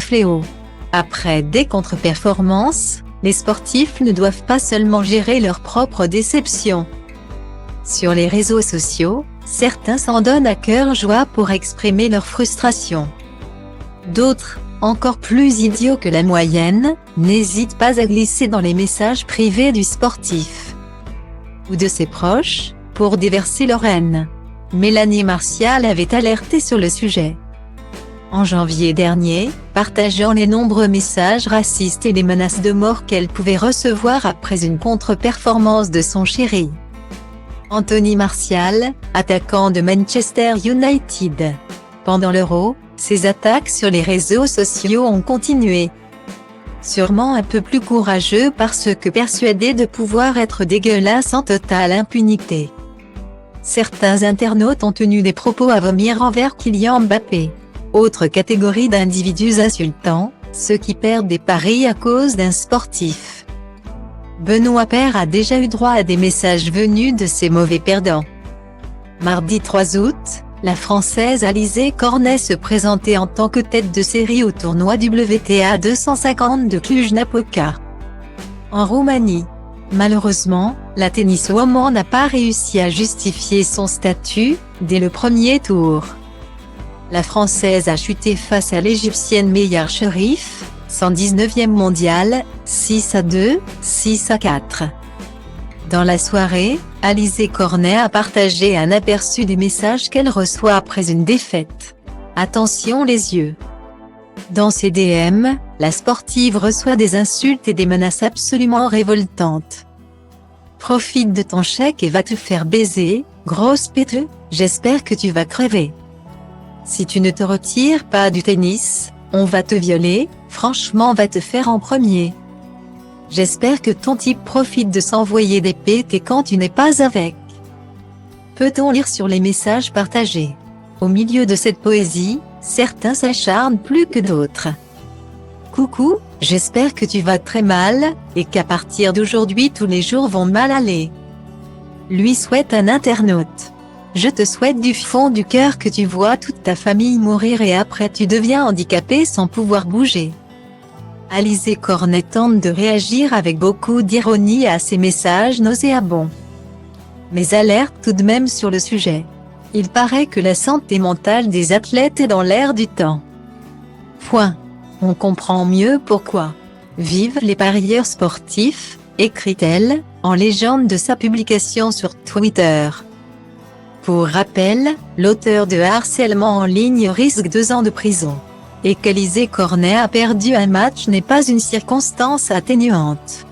fléau. Après des contre-performances, les sportifs ne doivent pas seulement gérer leurs propres déceptions. Sur les réseaux sociaux, certains s'en donnent à cœur joie pour exprimer leur frustration. D'autres, encore plus idiots que la moyenne, n'hésitent pas à glisser dans les messages privés du sportif ou de ses proches, pour déverser leur haine. Mélanie Martial avait alerté sur le sujet en janvier dernier, partageant les nombreux messages racistes et les menaces de mort qu'elle pouvait recevoir après une contre-performance de son chéri. Anthony Martial, attaquant de Manchester United. Pendant l'Euro, ses attaques sur les réseaux sociaux ont continué. Sûrement un peu plus courageux parce que persuadé de pouvoir être dégueulasse en totale impunité. Certains internautes ont tenu des propos à vomir envers Kylian Mbappé. Autre catégorie d'individus insultants, ceux qui perdent des paris à cause d'un sportif. Benoît Paire a déjà eu droit à des messages venus de ces mauvais perdants. Mardi 3 août, la Française Alizé Cornet se présentait en tant que tête de série au tournoi WTA 250 de Cluj-Napoca, en Roumanie. Malheureusement, la tenniswoman n'a pas réussi à justifier son statut, dès le premier tour. La Française a chuté face à l'Égyptienne Mayar Sherif, 119e mondiale, 6-2, 6-4. Dans la soirée, Alizé Cornet a partagé un aperçu des messages qu'elle reçoit après une défaite. Attention les yeux. Dans ses DM, la sportive reçoit des insultes et des menaces absolument révoltantes. Profite de ton chèque et va te faire baiser, grosse péteux, j'espère que tu vas crever. Si tu ne te retires pas du tennis, on va te violer, franchement va te faire en premier. J'espère que ton type profite de s'envoyer des pétés quand tu n'es pas avec. Peut-on lire sur les messages partagés? Au milieu de cette poésie, certains s'acharnent plus que d'autres. Coucou, j'espère que tu vas très mal, et qu'à partir d'aujourd'hui tous les jours vont mal aller. Lui souhaite un internaute. Je te souhaite du fond du cœur que tu vois toute ta famille mourir et après tu deviens handicapé sans pouvoir bouger. Alizé Cornet tente de réagir avec beaucoup d'ironie à ces messages nauséabonds. Mais alerte tout de même sur le sujet. Il paraît que la santé mentale des athlètes est dans l'air du temps. Point. On comprend mieux pourquoi. Vive les parieurs sportifs, écrit-elle, en légende de sa publication sur Twitter. Pour rappel, l'auteur de harcèlement en ligne risque 2 ans de prison. Et qu'Alizé Cornet a perdu un match n'est pas une circonstance atténuante.